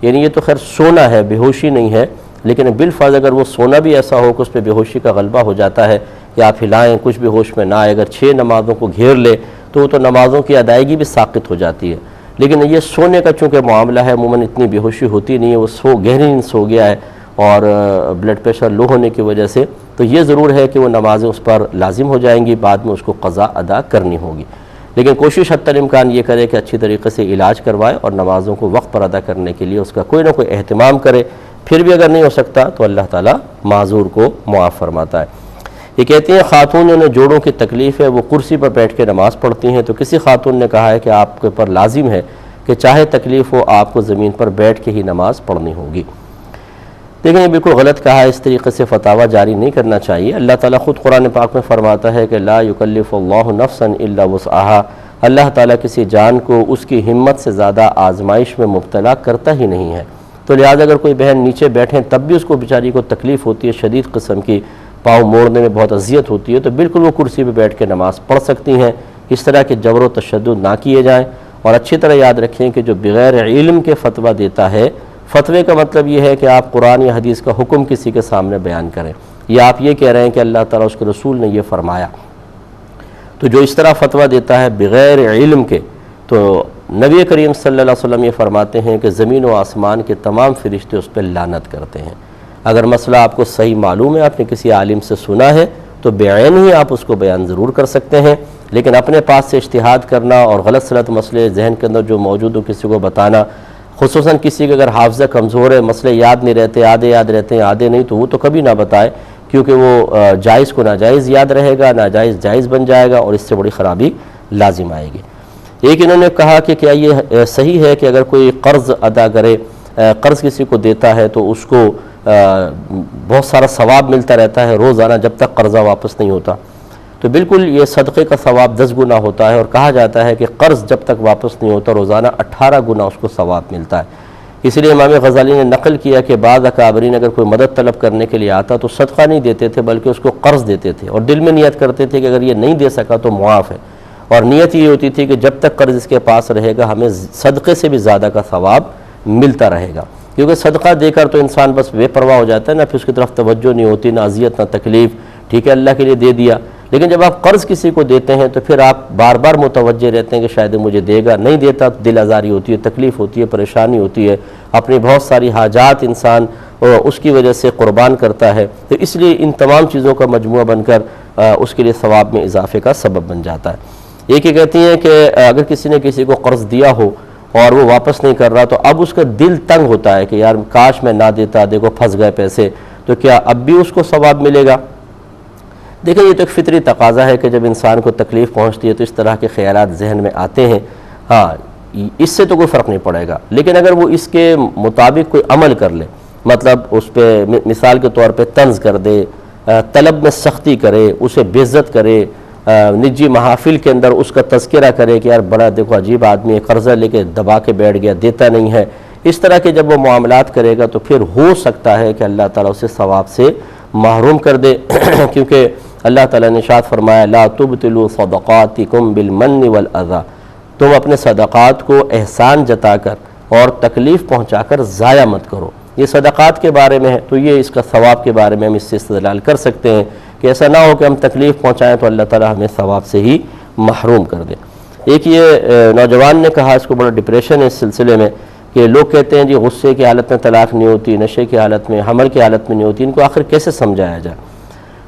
یعنی یہ تو خیر سونا ہے, بے ہوشی نہیں ہے, لیکن بالفرض اگر وہ سونا بھی ایسا ہو کہ اس پہ بے ہوشی کا غلبہ ہو جاتا ہے کہ آپ ہلائیں کچھ بھی ہوش میں نہ آئے, اگر 6 نمازوں کو گھیر لے تو وہ تو نمازوں کی ادائیگی بھی ساقط ہو جاتی ہے. لیکن یہ سونے کا چونکہ معاملہ ہے, عموماً اتنی بے ہوشی ہوتی نہیں ہے, وہ گہری نیند سو گیا ہے اور بلڈ پریشر لو ہونے کی وجہ سے, تو یہ ضرور ہے کہ وہ نمازیں اس پر لازم ہو جائیں گی, بعد میں اس کو قضا ادا کرنی ہوگی. لیکن کوشش حتی الامکان یہ کرے کہ اچھی طریقے سے علاج کروائے اور نمازوں کو وقت پر ادا کرنے کے لیے اس کا کوئی نہ کوئی اہتمام کرے. پھر بھی اگر نہیں ہو سکتا تو اللہ تعالیٰ معذور کو معاف فرماتا ہے. یہ کہتی ہیں خاتون جنہیں جوڑوں کی تکلیف ہے وہ کرسی پر بیٹھ کے نماز پڑھتی ہیں, تو کسی خاتون نے کہا ہے کہ آپ کے پر لازم ہے کہ چاہے تکلیف ہو آپ کو زمین پر بیٹھ کے ہی نماز پڑھنی ہوگی. لیکن یہ بالکل غلط کہا ہے, اس طریقے سے فتاویٰ جاری نہیں کرنا چاہیے. اللہ تعالیٰ خود قرآن پاک میں فرماتا ہے کہ لا یکلف اللہ نفسا الا وسعها, اللہ تعالیٰ کسی جان کو اس کی ہمت سے زیادہ آزمائش میں مبتلا کرتا ہی نہیں ہے. تو لہٰذا اگر کوئی بہن نیچے بیٹھیں تب بھی اس کو بیچاری کو تکلیف ہوتی ہے, شدید قسم کی, پاؤں موڑنے میں بہت اذیت ہوتی ہے, تو بالکل وہ کرسی پہ بیٹھ کے نماز پڑھ سکتی ہیں. اس طرح کے جبر و تشدد نہ کیے جائیں, اور اچھی طرح یاد رکھیں کہ جو بغیر علم کے فتویٰ دیتا ہے, فتوے کا مطلب یہ ہے کہ آپ قرآن یا حدیث کا حکم کسی کے سامنے بیان کریں, یا آپ یہ کہہ رہے ہیں کہ اللہ تعالیٰ اس کے رسول نے یہ فرمایا. تو جو اس طرح فتویٰ دیتا ہے بغیر علم کے, تو نبی کریم صلی اللہ علیہ وسلم یہ فرماتے ہیں کہ زمین و آسمان کے تمام فرشتے اس پہ لعنت کرتے ہیں. اگر مسئلہ آپ کو صحیح معلوم ہے, آپ نے کسی عالم سے سنا ہے, تو بعین ہی آپ اس کو بیان ضرور کر سکتے ہیں. لیکن اپنے پاس سے اجتہاد کرنا اور غلط سلط مسئلے ذہن کے اندر جو موجود ہو کسی کو بتانا, خصوصاً کسی کا اگر حافظہ کمزور ہے, مسئلے یاد نہیں رہتے, آدھے یاد رہتے ہیں آدھے نہیں, تو وہ تو کبھی نہ بتائے, کیونکہ وہ جائز کو ناجائز یاد رہے گا, ناجائز جائز بن جائے گا, اور اس سے بڑی خرابی لازم آئے گی. ایک انہوں نے کہا کہ کیا یہ صحیح ہے کہ اگر کوئی قرض ادا کرے, قرض کسی کو دیتا ہے تو اس کو بہت سارا ثواب ملتا رہتا ہے روزانہ جب تک قرضہ واپس نہیں ہوتا؟ تو بالکل یہ صدقے کا ثواب 10 گنا ہوتا ہے, اور کہا جاتا ہے کہ قرض جب تک واپس نہیں ہوتا روزانہ 18 گنا اس کو ثواب ملتا ہے. اس لیے امام غزالی نے نقل کیا کہ بعض اکابرین اگر کوئی مدد طلب کرنے کے لیے آتا تو صدقہ نہیں دیتے تھے بلکہ اس کو قرض دیتے تھے, اور دل میں نیت کرتے تھے کہ اگر یہ نہیں دے سکا تو معاف ہے, اور نیت یہ ہوتی تھی کہ جب تک قرض اس کے پاس رہے گا ہمیں صدقے سے بھی زیادہ کا ثواب ملتا رہے گا. کیونکہ صدقہ دے کر تو انسان بس بے پرواہ ہو جاتا ہے, نہ پھر اس کی طرف توجہ نہیں ہوتی, نہ اذیت نہ تکلیف, ٹھیک ہے اللہ کے لیے دے دیا. لیکن جب آپ قرض کسی کو دیتے ہیں تو پھر آپ بار بار متوجہ رہتے ہیں کہ شاید مجھے دے گا, نہیں دیتا تو دل آزاری ہوتی ہے, تکلیف ہوتی ہے, پریشانی ہوتی ہے, اپنی بہت ساری حاجات انسان اس کی وجہ سے قربان کرتا ہے. تو اس لیے ان تمام چیزوں کا مجموعہ بن کر اس کے لیے ثواب میں اضافے کا سبب بن جاتا ہے. ایک یہ کہتی ہیں کہ اگر کسی نے کسی کو قرض دیا ہو اور وہ واپس نہیں کر رہا, تو اب اس کا دل تنگ ہوتا ہے کہ یار کاش میں نہ دیتا, دیکھو پھنس گئے پیسے, تو کیا اب بھی اس کو ثواب ملے گا؟ دیکھیں یہ تو ایک فطری تقاضا ہے کہ جب انسان کو تکلیف پہنچتی ہے تو اس طرح کے خیالات ذہن میں آتے ہیں. ہاں اس سے تو کوئی فرق نہیں پڑے گا, لیکن اگر وہ اس کے مطابق کوئی عمل کر لے, مطلب اس پہ مثال کے طور پہ طنز کر دے, طلب میں سختی کرے, اسے بے عزت کرے, نجی محافل کے اندر اس کا تذکرہ کرے کہ یار بڑا دیکھو عجیب آدمی ہے, قرضہ لے کے دبا کے بیٹھ گیا, دیتا نہیں ہے, اس طرح کے جب وہ معاملات کرے گا تو پھر ہو سکتا ہے کہ اللہ تعالیٰ اسے ثواب سے محروم کر دے. کیونکہ اللہ تعالیٰ نے ارشاد فرمایا لا تبطلوا صدقاتکم بالمن والاذی, تم اپنے صدقات کو احسان جتا کر اور تکلیف پہنچا کر ضائع مت کرو. یہ صدقات کے بارے میں ہے, تو یہ اس کا ثواب کے بارے میں ہم اس سے استدلال کر سکتے ہیں کہ ایسا نہ ہو کہ ہم تکلیف پہنچائیں تو اللہ تعالیٰ ہمیں ثواب سے ہی محروم کر دے. ایک یہ نوجوان نے کہا، اس کو بڑا ڈپریشن ہے اس سلسلے میں، کہ لوگ کہتے ہیں جی غصے کی حالت میں طلاق نہیں ہوتی، نشے کی حالت میں، حمل کی حالت میں نہیں ہوتی، ان کو آخر کیسے سمجھایا جائے؟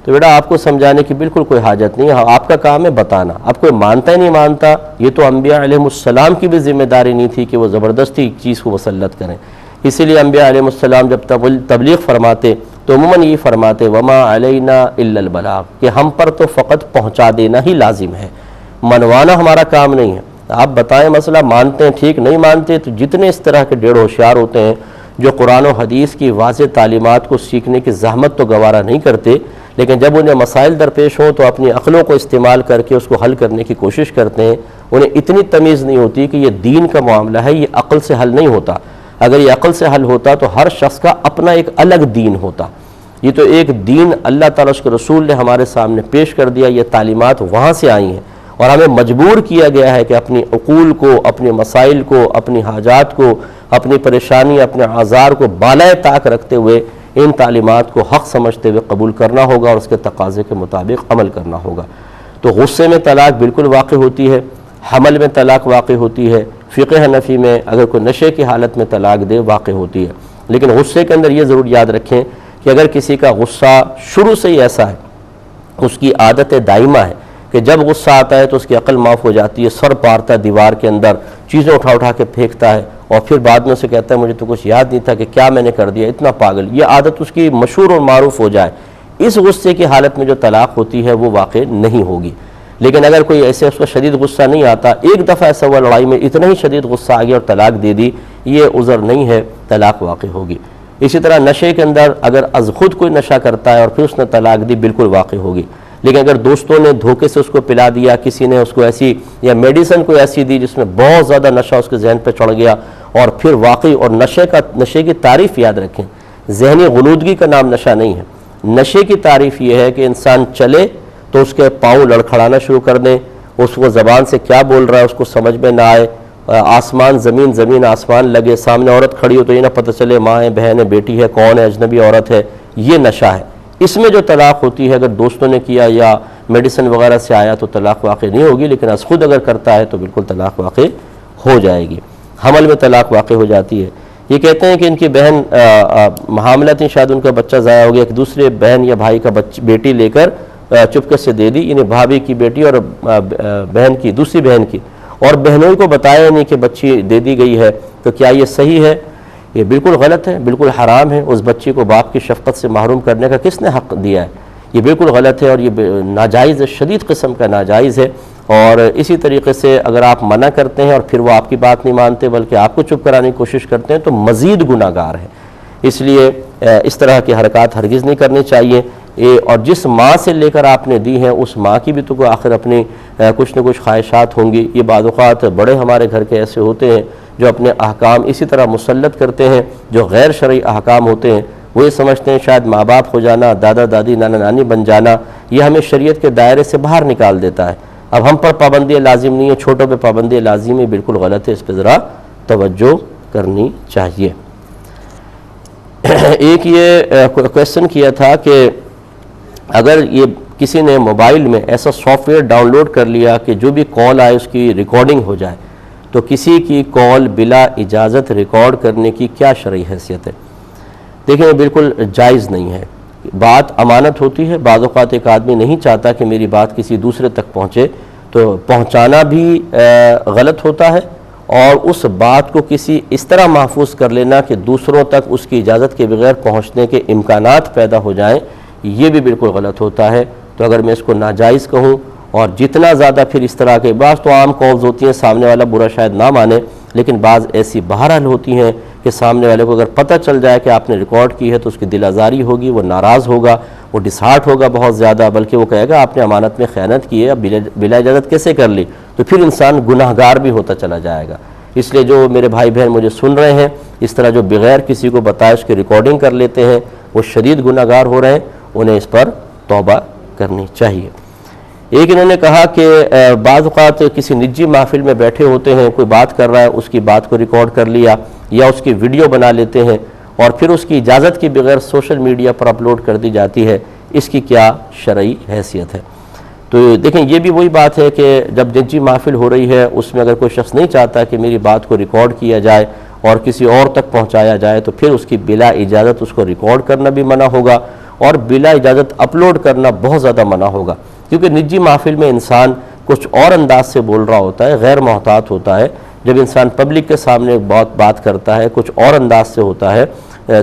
تو بیٹا آپ کو سمجھانے کی بالکل کوئی حاجت نہیں ہے، آپ کا کام ہے بتانا. اب کوئی مانتا ہی نہیں مانتا، یہ تو انبیاء علیہ السلام کی بھی ذمہ داری نہیں تھی کہ وہ زبردستی چیز کو مسلط کریں. اسی لیے انبیاء علیہ السلام جب تبلیغ فرماتے تو عموماً یہ فرماتے وما علینا الا البلاغ، کہ ہم پر تو فقط پہنچا دینا ہی لازم ہے، منوانا ہمارا کام نہیں ہے. آپ بتائیں مسئلہ، مانتے ہیں ٹھیک، نہیں مانتے تو جتنے اس طرح کے ڈیڑھ ہوشیار ہوتے ہیں جو قرآن و حدیث کی واضح تعلیمات کو سیکھنے کی زحمت تو گوارا نہیں کرتے، لیکن جب انہیں مسائل درپیش ہوں تو اپنی عقلوں کو استعمال کر کے اس کو حل کرنے کی کوشش کرتے ہیں. انہیں اتنی تمیز نہیں ہوتی کہ یہ دین کا معاملہ ہے، یہ عقل سے حل نہیں ہوتا. اگر یہ عقل سے حل ہوتا تو ہر شخص کا اپنا ایک الگ دین ہوتا. یہ تو ایک دین اللہ تعالیٰ اس کے رسول نے ہمارے سامنے پیش کر دیا، یہ تعلیمات وہاں سے آئی ہیں اور ہمیں مجبور کیا گیا ہے کہ اپنی عقول کو، اپنے مسائل کو، اپنی حاجات کو، اپنی پریشانی، اپنے آزار کو بالائے طاق رکھتے ہوئے ان تعلیمات کو حق سمجھتے ہوئے قبول کرنا ہوگا اور اس کے تقاضے کے مطابق عمل کرنا ہوگا. تو غصے میں طلاق بالکل واقع ہوتی ہے، حمل میں طلاق واقع ہوتی ہے، فقہ حنفی میں اگر کوئی نشے کی حالت میں طلاق دے واقع ہوتی ہے. لیکن غصے کے اندر یہ ضرور یاد رکھیں کہ اگر کسی کا غصہ شروع سے ہی ایسا ہے، اس کی عادت دائمہ ہے کہ جب غصہ آتا ہے تو اس کی عقل معاف ہو جاتی ہے، سر پارتا ہے دیوار کے اندر، چیزیں اٹھا کے پھینکتا ہے اور پھر بعد میں اسے کہتا ہے مجھے تو کچھ یاد نہیں تھا کہ کیا میں نے کر دیا، اتنا پاگل، یہ عادت اس کی مشہور اور معروف ہو جائے، اس غصے کی حالت میں جو طلاق ہوتی ہے وہ واقع نہیں ہوگی. لیکن اگر کوئی ایسے اس کا شدید غصہ نہیں آتا، ایک دفعہ ایسا ہوا لڑائی میں اتنا ہی شدید غصہ آ گیا اور طلاق دے دی، یہ عذر نہیں ہے، طلاق واقع ہوگی. اسی طرح نشے کے اندر اگر از خود کوئی نشہ کرتا ہے اور پھر اس نے طلاق دی بالکل واقع ہوگی. لیکن اگر دوستوں نے دھوکے سے اس کو پلا دیا، کسی نے اس کو ایسی یا میڈیسن کوئی ایسی دی جس میں بہت زیادہ نشہ اس کے ذہن پہ چڑھ گیا اور پھر واقعی، اور نشے کی تعریف یاد رکھیں، ذہنی غنودگی کا نام نشہ نہیں ہے. نشے کی تعریف یہ ہے کہ انسان چلے تو اس کے پاؤں لڑکھڑانا شروع کر دیں، اس کو زبان سے کیا بول رہا ہے اس کو سمجھ میں نہ آئے، آسمان زمین، زمین آسمان لگے، سامنے عورت کھڑی ہو تو یہ نہ پتہ چلے ماں ہے، بہن ہے، بیٹی ہے، کون ہے، اجنبی عورت ہے، یہ نشہ ہے. اس میں جو طلاق ہوتی ہے اگر دوستوں نے کیا یا میڈیسن وغیرہ سے آیا تو طلاق واقع نہیں ہوگی، لیکن از خود اگر کرتا ہے تو بالکل طلاق واقع ہو جائے گی. حمل میں طلاق واقع ہو جاتی ہے. یہ کہتے ہیں کہ ان کی بہن حاملہ تھیں، شاید ان کا بچہ ضائع ہو گیا، کہ دوسرے بہن یا بھائی کا بیٹی لے کر چپکے سے دے دی، یعنی بھابھی کی بیٹی اور بہن کی، دوسری بہن کی، اور بہنوں کو بتایا نہیں کہ بچی دے دی گئی ہے. تو کیا یہ صحیح ہے؟ یہ بالکل غلط ہے، بالکل حرام ہے. اس بچی کو باپ کی شفقت سے محروم کرنے کا کس نے حق دیا ہے؟ یہ بالکل غلط ہے اور یہ ناجائز ہے، شدید قسم کا ناجائز ہے. اور اسی طریقے سے اگر آپ منع کرتے ہیں اور پھر وہ آپ کی بات نہیں مانتے بلکہ آپ کو چپ کرانے کی کوشش کرتے ہیں تو مزید گناہ گار ہے. اس لیے اس طرح کی حرکات ہرگز نہیں کرنی چاہیے. اور جس ماں سے لے کر آپ نے دی ہیں اس ماں کی بھی تو کوئی آخر اپنی کچھ نہ کچھ خواہشات ہوں گی. یہ بعض اوقات بڑے ہمارے گھر کے ایسے ہوتے ہیں جو اپنے احکام اسی طرح مسلط کرتے ہیں، جو غیر شرعی احکام ہوتے ہیں وہ یہ سمجھتے ہیں شاید ماں باپ ہو جانا، دادا دادی، نانا نانی بن جانا یہ ہمیں شریعت کے دائرے سے باہر نکال دیتا ہے. اب ہم پر پابندی لازم نہیں ہے، چھوٹوں پہ پابندی لازم ہے، بالکل غلط ہے. اس پہ ذرا توجہ کرنی چاہیے. ایک یہ کویسچن کیا تھا کہ اگر یہ کسی نے موبائل میں ایسا سافٹ ویئر ڈاؤن لوڈ کر لیا کہ جو بھی کال آئے اس کی ریکارڈنگ ہو جائے تو کسی کی کال بلا اجازت ریکارڈ کرنے کی کیا شرعی حیثیت ہے؟ دیکھیں بالکل جائز نہیں ہے. بات امانت ہوتی ہے، بعض اوقات ایک آدمی نہیں چاہتا کہ میری بات کسی دوسرے تک پہنچے تو پہنچانا بھی غلط ہوتا ہے، اور اس بات کو کسی اس طرح محفوظ کر لینا کہ دوسروں تک اس کی اجازت کے بغیر پہنچنے کے امکانات پیدا ہو جائیں یہ بھی بالکل غلط ہوتا ہے. تو اگر میں اس کو ناجائز کہوں اور جتنا زیادہ پھر اس طرح کے بعض تو عام کالز ہوتی ہیں سامنے والا برا شاید نہ مانے، لیکن بعض ایسی بہرحال ہوتی ہیں کہ سامنے والے کو اگر پتہ چل جائے کہ آپ نے ریکارڈ کی ہے تو اس کی دل آزاری ہوگی، وہ ناراض ہوگا، وہ ڈسہارٹ ہوگا بہت زیادہ، بلکہ وہ کہے گا آپ نے امانت میں خیانت کی ہے، اب بلا اجازت کیسے کر لی؟ تو پھر انسان گناہ گار بھی ہوتا چلا جائے گا. اس لیے جو میرے بھائی بہن مجھے سن رہے ہیں اس طرح جو بغیر کسی کو بتائے اس کی ریکارڈنگ کر لیتے ہیں وہ شدید گناہ گار ہو رہے ہیں، انہیں اس پر توبہ کرنی چاہیے. ایک انہوں نے کہا کہ بعض اوقات کسی نجی محفل میں بیٹھے ہوتے ہیں، کوئی بات کر رہا ہے، اس کی بات کو ریکارڈ کر لیا یا اس کی ویڈیو بنا لیتے ہیں اور پھر اس کی اجازت کے بغیر سوشل میڈیا پر اپلوڈ کر دی جاتی ہے، اس کی کیا شرعی حیثیت ہے؟ تو دیکھیں یہ بھی وہی بات ہے کہ جب نجی محفل ہو رہی ہے اس میں اگر کوئی شخص نہیں چاہتا کہ میری بات کو ریکارڈ کیا جائے اور کسی اور تک پہنچایا جائے تو پھر اس کی بلا اجازت اس کو ریکارڈ کرنا بھی منع ہوگا اور بلا اجازت اپلوڈ کرنا بہت زیادہ منع ہوگا، کیونکہ نجی محفل میں انسان کچھ اور انداز سے بول رہا ہوتا ہے، غیر محتاط ہوتا ہے۔ جب انسان پبلک کے سامنے بات کرتا ہے کچھ اور انداز سے ہوتا ہے،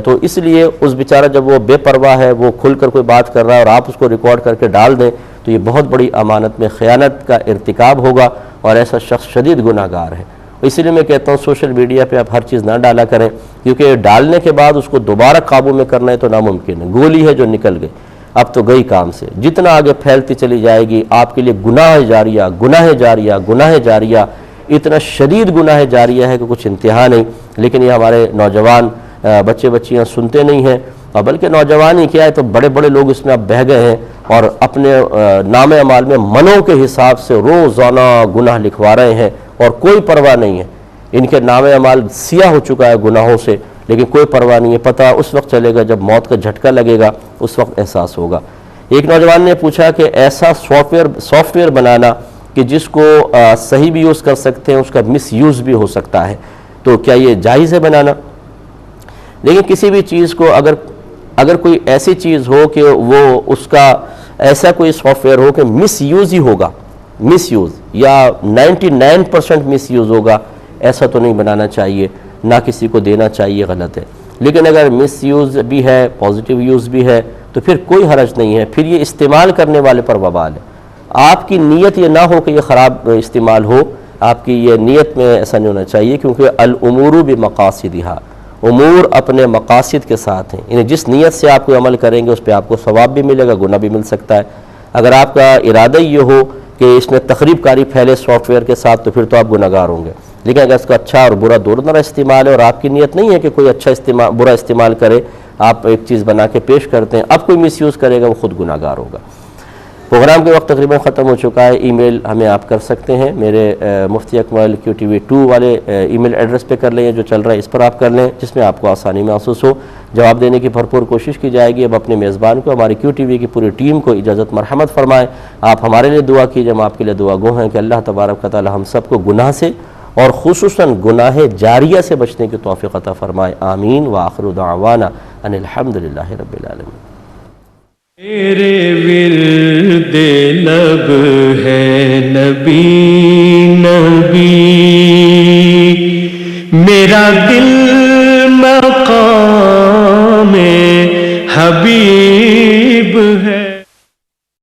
تو اس لیے اس بیچارہ جب وہ بے پرواہ ہے، وہ کھل کر کوئی بات کر رہا ہے اور آپ اس کو ریکارڈ کر کے ڈال دیں تو یہ بہت بڑی امانت میں خیانت کا ارتکاب ہوگا اور ایسا شخص شدید گناہ گار ہے۔ اس لیے میں کہتا ہوں سوشل میڈیا پہ آپ ہر چیز نہ ڈالا کریں، کیونکہ ڈالنے کے بعد اس کو دوبارہ قابو میں کرنا ہے تو ناممکن ہے، گولی ہے جو نکل گئی، اب تو گئی کام سے، جتنا آگے پھیلتی چلی جائے گی آپ کے لیے گناہ جاریہ گناہ جاریہ گناہ جاریہ، اتنا شدید گناہ جاریہ ہے کہ کچھ انتہا نہیں۔ لیکن یہ ہمارے نوجوان بچے بچیاں سنتے نہیں ہیں، اور بلکہ نوجوان ہی کیا ہے تو بڑے بڑے لوگ اس میں اب بہہ گئے ہیں اور اپنے نام اعمال میں منوں کے حساب سے روزانہ گناہ لکھوا رہے ہیں اور کوئی پرواہ نہیں ہے، ان کے نام اعمال سیاہ ہو چکا ہے گناہوں سے، لیکن کوئی پرواہ نہیں ہے، پتہ اس وقت چلے گا جب موت کا جھٹکا لگے گا، اس وقت احساس ہوگا۔ ایک نوجوان نے پوچھا کہ ایسا سافٹ ویئر بنانا کہ جس کو صحیح بھی یوز کر سکتے ہیں، اس کا مس یوز بھی ہو سکتا ہے، تو کیا یہ جائز ہے بنانا؟ لیکن کسی بھی چیز کو اگر کوئی ایسی چیز ہو کہ وہ اس کا ایسا کوئی سافٹ ویئر ہو کہ مس یوز ہی ہوگا، مس یوز یا 99% مس یوز ہوگا، ایسا تو نہیں بنانا چاہیے، نہ کسی کو دینا چاہیے، غلط ہے۔ لیکن اگر مس یوز بھی ہے، پازیٹیو یوز بھی ہے، تو پھر کوئی حرج نہیں ہے، پھر یہ استعمال کرنے والے پر وبال ہے۔ آپ کی نیت یہ نہ ہو کہ یہ خراب استعمال ہو، آپ کی یہ نیت میں ایسا نہیں ہونا چاہیے، کیونکہ الامور بمقاصدہا، امور اپنے مقاصد کے ساتھ ہیں، یعنی جس نیت سے آپ کوئی عمل کریں گے اس پہ آپ کو ثواب بھی ملے گا، گناہ بھی مل سکتا ہے۔ اگر آپ کا ارادہ یہ ہو کہ اس میں تخریب کاری پھیلے سافٹ ویئر کے ساتھ تو پھر تو آپ گناہ گار ہوں گے، لیکن اگر اس کا اچھا اور برا دونوں طرح استعمال ہے اور آپ کی نیت نہیں ہے کہ کوئی اچھا برا استعمال کرے، آپ ایک چیز بنا کے پیش کرتے ہیں، اب کوئی مس یوز کرے گا وہ خود گناہ گار ہوگا۔ پروگرام کے وقت تقریباً ختم ہو چکا ہے، ای میل ہمیں آپ کر سکتے ہیں، میرے مفتی اکمل QTV2 والے ای میل ایڈریس پہ کر لیں، جو چل رہا ہے اس پر آپ کر لیں، جس میں آپ کو آسانی محسوس ہو۔ جواب دینے کی بھرپور کوشش کی جائے گی۔ اب اپنے میزبان کو، ہماری QTV کی پوری ٹیم کو اجازت مرحمت فرمائیں۔ آپ ہمارے لیے دعا کیجئے، ہم آپ کے لیے دعا گو ہیں کہ اللہ تبارک و تعالی ہم سب کو گناہ سے اور خصوصاً گناہ جاریہ سے بچنے کی توفیق عطا فرمائے، آمین۔ وآخر دعوانا ان الحمدللہ رب العالمین۔ میرے ورد لب ہے نبی نبی، میرا دل